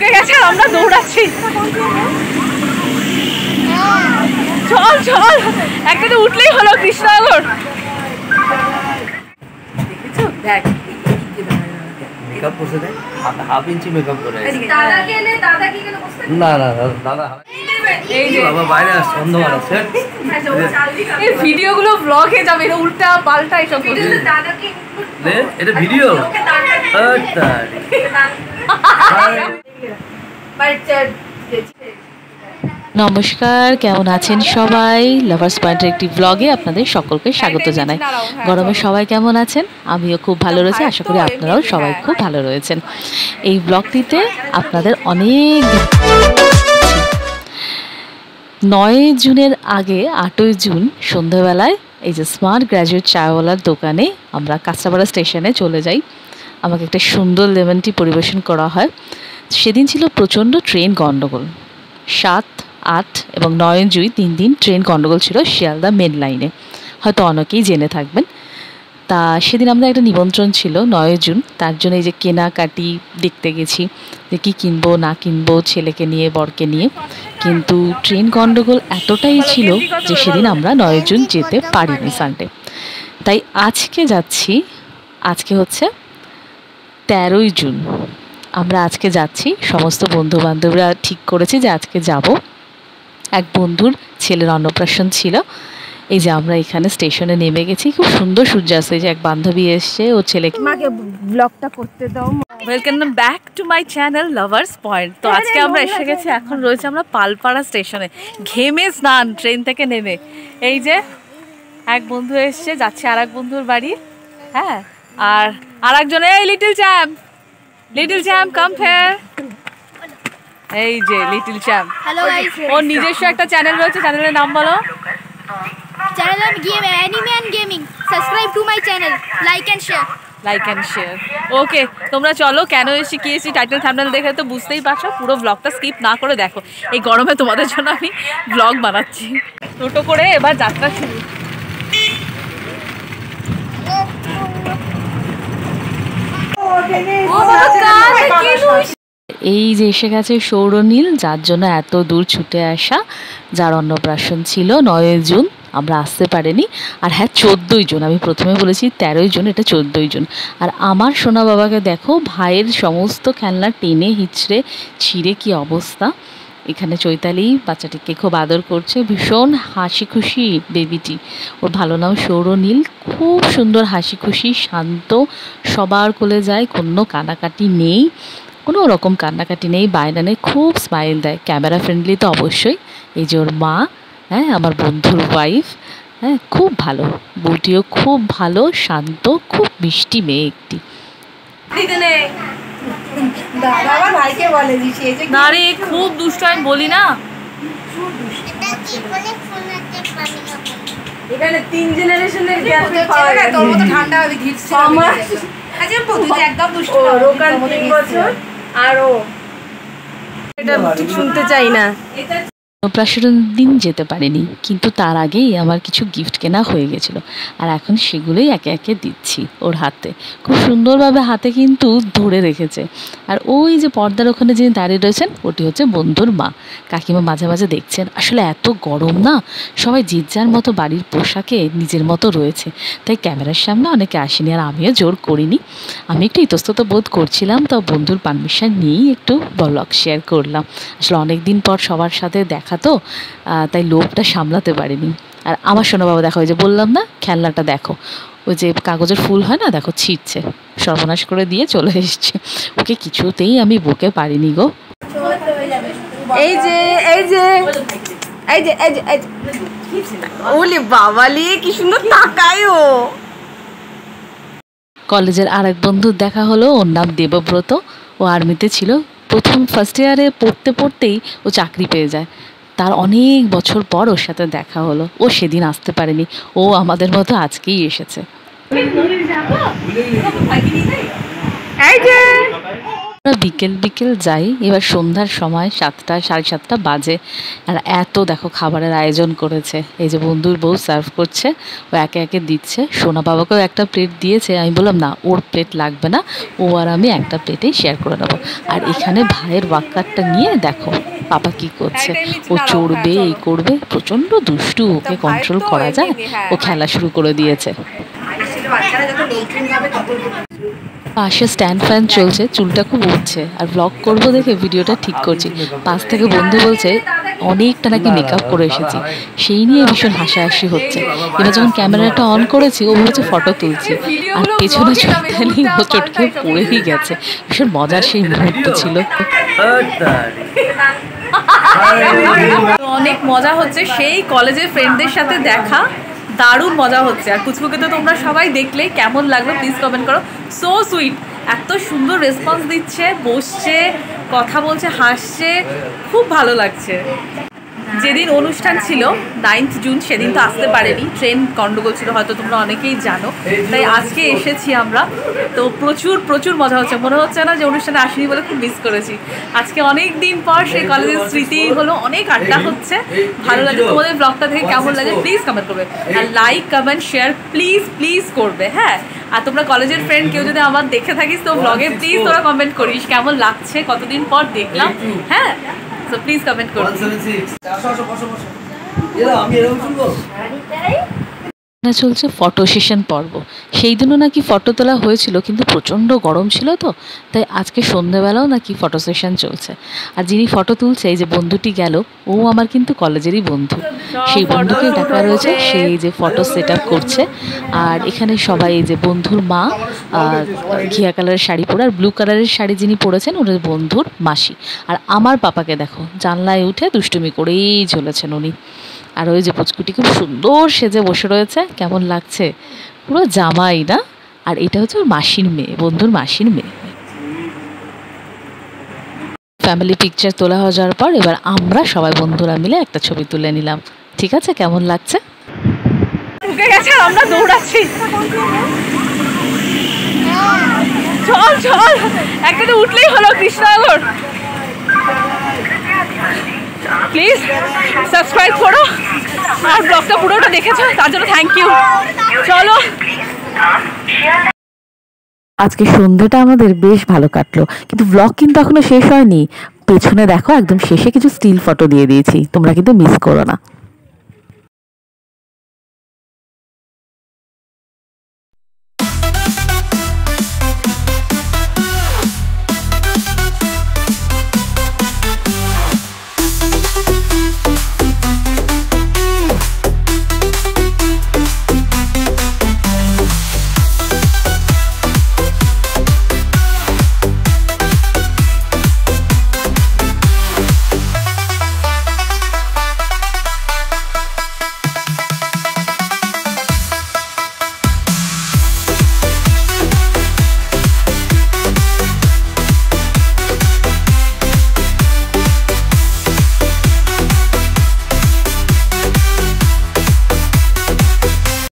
ঢুকে গেছে আর আমরা দৌড়াচ্ছি। চল চল, একটাতে উঠলেই হলো কৃষ্ণনগর। দেখেছো দেখ মেকআপ করছে দেখ, হাফ ইঞ্চি মেকআপ করে। না না দাদা এই যে বাবা বাইরে আসছে, অন্ধকার আছে। এই ভিডিওগুলো ব্লগে যাবে, এটা উল্টা পাল্টা এসব করছে। এটা ভিডিও। নমস্কার, কেমন আছেন সবাই? লাভার্স পয়েন্টের একটি ব্লগে আপনাদের সকলকে স্বাগত জানাই। গরমে সবাই কেমন আছেন? আমিও খুব ভালো রয়েছি, আশা করি আপনারাও সবাই খুব ভালো রয়েছেন। এই ব্লগটিতে আপনাদের অনেক 9 জুনের আগে 8ই জুন সন্ধ্যাবেলায় এই যে স্মার্ট গ্র্যাজুয়েট চাওয়ালার দোকানে আমরা কাঁচরাপাড়া স্টেশনে চলে যাই। আমাকে একটা সুন্দর লেমন টি পরিবেশন করা হয়। সেদিন ছিল প্রচণ্ড ট্রেন গণ্ডগোল। 7, 8 এবং 9 জুন 3 দিন ট্রেন গণ্ডগোল ছিল শিয়ালদা মেন লাইনে, হয়তো অনেকেই জেনে থাকবেন। তা সেদিন আমাদের একটা নিমন্ত্রণ ছিল 9 জুন, তার জন্য এই যে কেনাকাটি দেখতে গেছি যে কী কিনবো না কিনবো ছেলেকে নিয়ে বরকে নিয়ে। কিন্তু ট্রেন গণ্ডগোল এতটাই ছিল যে সেদিন আমরা 9 জুন যেতে পারিনি সানডে। তাই আজকে যাচ্ছি, আজকে হচ্ছে 13ই জুন। আমরা আজকে যাচ্ছি, সমস্ত বন্ধুবান্ধবরা ঠিক করেছি যে আজকে যাব। এক বন্ধুর ছেলের অন্নপ্রাশন ছিল। এই যে আমরা এখানে স্টেশনে নেমে গেছি, খুব সুন্দর সূর্যাস্ত। এই যে এক বান্ধবী এসছে, ও ছেলেকে মাকে ব্লগটা করতে দাও। Welcome back to my channel lovers point. তো আজকে আমরা এসে গেছি, এখন রয়েছে আমরা পালপাড়া স্টেশনে। ঘেমে স্নান ট্রেন থেকে নেমে। এই যে এক বন্ধু এসছে, যাচ্ছে আর এক বন্ধুর বাড়ি। হ্যাঁ, আর একজন, এই little champ, little champ come here. এই যে লিটল চ্যাম্প, হ্যালো গাইস। ওর নিজস্ব একটা চ্যানেল রয়েছে, চ্যানেলের নাম বলো। চ্যানেল নাম game anime and gaming. Subscribe to my channel, like and share. Like and share. Okay, তোমরা চলো, কেন এসে কি এসেছি টাইটেল থাম্বনেল দেখে তো বুঝতেই পারছো। পুরো ব্লগটা স্কিপ না করে দেখো, এই গরমে তোমাদের জন্য আমি ব্লগ বানাচ্ছি। টোটো করে এবার যাত্রা শুরু। এই যে এসে গেছে সৌরনীল, যার জন্য এত দূর ছুটে আসা, যার অন্নপ্রাশন ছিল 9 জুন। আমরা আসতে পারিনি। আর হ্যাঁ, 14ই জুন, আমি প্রথমে বলেছি 13ই জুন, এটা 14ই জুন। আর আমার সোনা বাবাকে দেখো, ভাইয়ের সমস্ত খেলনা টেনে হিচড়ে ছিঁড়ে কি অবস্থা। এখানে চৈতালি বাচ্চাটিকে খুব আদর করছে, ভীষণ হাসি খুশি বেবিটি। ওর ভালো নাম সৌরনীল। খুব সুন্দর হাসি খুশি, শান্ত, সবার কোলে যায়, কোনো কানাকাটি নেই, কোনো রকম কান্নাকাটি নেই, বায়না নেই, খুব স্মাইল দেয়। ক্যামেরা ফ্রেন্ডলি তো অবশ্যই। এই যে ওর মা, হ্যাঁ আমার বন্ধুর ওয়াইফ, হ্যাঁ খুব ভালো, বউটিও খুব ভালো, শান্ত, খুব মিষ্টি মেয়ে একটি। না রে, খুব দুষ্ট, আমি বলি না। এখানে 3 জেনারেশনের গ্যাপ পাওয়া যায়। তোর মতো ঠান্ডা হবে ঘিরছে আমার। আচ্ছা তুই তো একদম দুষ্ট না। রোকান 3 বছর আর ও এটা ঠিক শুনতে চাই না। অন্নপ্রাশনের দিন যেতে পারিনি, কিন্তু তার আগেই আমার কিছু গিফট কেনা হয়ে গেছিল। আর এখন সেগুলোই একে একে দিচ্ছি ওর হাতে। খুব সুন্দরভাবে হাতে কিন্তু ধরে রেখেছে। আর ওই যে পর্দার ওখানে যিনি দাঁড়িয়ে রয়েছেন, ওটি হচ্ছে বন্ধুর মা। কাকিমা মাঝে মাঝে দেখছেন। আসলে এত গরম না, সবাই যে যার মতো বাড়ির পোশাকে নিজের মতো রয়েছে, তাই ক্যামেরার সামনে অনেকে আসেনি। আর আমিও জোর করিনি, আমি একটু ইতস্তত বোধ করছিলাম, তো বন্ধুর পারমিশন নিয়েই একটু ব্লগ শেয়ার করলাম। আসলে অনেক দিন পর সবার সাথে দেখা তো, তাই লোভটা সামলাতে পারিনি। আর আমার সোনা বাবা দেখো, ওই যে বললাম না, খেলনাটা দেখো, ওই যে কাগজের ফুল হয় না, দেখো ছিঁড়ছে, সর্বনাশ করে দিয়ে চলে এসছে। ওকে কিছুতেই আমি বকে পারিনি গো। এই যে এই যে এই যে এই যে এই যে ওলে বাবালি কি সুন্দর তাকায় ও। কলেজের আরেক বন্ধুর দেখা হলো, ওর নাম দেবব্রত। ও আর্মিতে ছিল। প্রথম ফার্স্ট ইয়ারে পড়তে পড়তেই ও চাকরি পেয়ে যায়। তার অনেক বছর পর ওর সাথে দেখা হলো। ও সেদিন আসতে পারেনি, ও আমাদের মতো আজকেই এসেছে। এই যে আমরা বিকেল বিকেল যাই, এবার সন্ধ্যার সময় 7টা 7:30 বাজে। আর এত দেখো খাবারের আয়োজন করেছে। এই যে বন্ধুর বউ সার্ভ করছে, ও একে একে দিচ্ছে। সোনা বাবাকেও একটা প্লেট দিয়েছে, আমি বললাম না ওর প্লেট লাগবে না, ও আর আমি একটা প্লেটেই শেয়ার করে নেবো। আর এখানে ভাইয়ের ওয়াকারটা নিয়ে দেখো পাপা কি করছে, ও চড়বে এই করবে, প্রচণ্ড দুষ্টু, ওকে কন্ট্রোল করা যায়, ও খেলা শুরু করে দিয়েছে। পাশে স্ট্যান্ড ফ্যান চলছে, চুলটা খুব উঠছে, আর ব্লগ করবো দেখে ভিডিওটা ঠিক করছি। পাশ থেকে বন্ধু বলছে অনেকটা নাকি মেকআপ করে এসেছি, সেই নিয়ে ভীষণ হাসাহাসি হচ্ছে। এবার যখন ক্যামেরাটা অন করেছি ও বলেছে ফটো তুলছি, আর পেছনে চটকানি ও চটকে পড়েই গেছে। ভীষণ মজার সেই মুহূর্ত ছিল। অনেক মজা হচ্ছে, সেই কলেজের ফ্রেন্ডদের সাথে দেখা, দারুণ মজা হচ্ছে। আর কুচকুকে তো তোমরা সবাই দেখলে, কেমন লাগলো প্লিজ কমেন্ট করো। সো সুইট, এত সুন্দর রেসপন্স দিচ্ছে, বসছে, কথা বলছে, হাসছে, খুব ভালো লাগছে। যেদিন অনুষ্ঠান ছিল 9th জুন, সেদিন তো আসতে পারেনি, ট্রেন গন্ডগোল ছিল, হয়তো তোমরা অনেকেই জানো, তাই আজকে এসেছি আমরা। তো প্রচুর প্রচুর মজা হচ্ছে, মনে হচ্ছে না যে অনুষ্ঠানে আসিনি বলে খুব মিস করেছি। আজকে অনেক দিন পর সেই কলেজের স্মৃতি হলো, অনেক আড্ডা হচ্ছে, ভালো লাগে। তোমাদের ব্লগটা দেখে কেমন লাগে প্লিজ কমেন্ট করবে, আর like comment share please please করবে। হ্যাঁ, আর তোমরা কলেজের ফ্রেন্ড কেউ যদি আমার দেখে থাকিস তো ব্লগে প্লিজ তোরা কমেন্ট করিস কেমন লাগছে, কতদিন পর দেখলাম। হ্যাঁ, তো প্লিজ কমেন্ট করো। চলছে ফটো সেশন পর্ব। সেই দিনও নাকি ফটো তোলা হয়েছিল, কিন্তু প্রচণ্ড গরম ছিল তো, তাই আজকে সন্ধ্যেবেলাও নাকি ফটো সেশন চলছে। আর যিনি ফটো তুলছে, এই যে বন্ধুটি গেল, ও আমার কিন্তু কলেজেরই বন্ধু, সেই বন্ধুকে ডাকা রয়েছে, সেই যে ফটো সেট আপ করছে। আর এখানে সবাই, এই যে বন্ধুর মা ঘিয়া কালারের শাড়ি পরে, আর ব্লু কালারের শাড়ি যিনি পরেছেন ওনার বন্ধুর মাসি। আর আমার পাপাকে দেখো জানলায় উঠে দুষ্টুমি করেই চলেছেন উনি। আর ওই যে পুচকুটি খুব সুন্দর সেজে বসে রয়েছে, কেমন লাগছে, পুরো জামাই না। আর এটা হচ্ছে ওর মাসির মেয়ে, বন্ধুর মাসির মেয়ে। ফ্যামিলি পিকচার তোলা হয়ে যাওয়ার পর এবার আমরা সবাই বন্ধুরা মিলে একটা ছবি তুলে নিলাম। ঠিক আছে, কেমন লাগছে? ঢুকে গেছে, আমরা দৌড়াচ্ছি, চল চল, একটাতে উঠলেই হলো কৃষ্ণনগর। প্লিজ সাবস্ক্রাইব করো, আর ব্লগটা পুরোটা দেখেছো তার জন্য থ্যাংক ইউ। চলো, আজকে সন্ধ্যাটা আমাদের বেশ ভালো কাটলো, কিন্তু ব্লগ কিন্তু এখনো শেষ হয়নি। পেছনে দেখো একদম শেষে কিছু স্টিল ফটো দিয়ে দিয়েছি, তোমরা কিন্তু মিস করো না।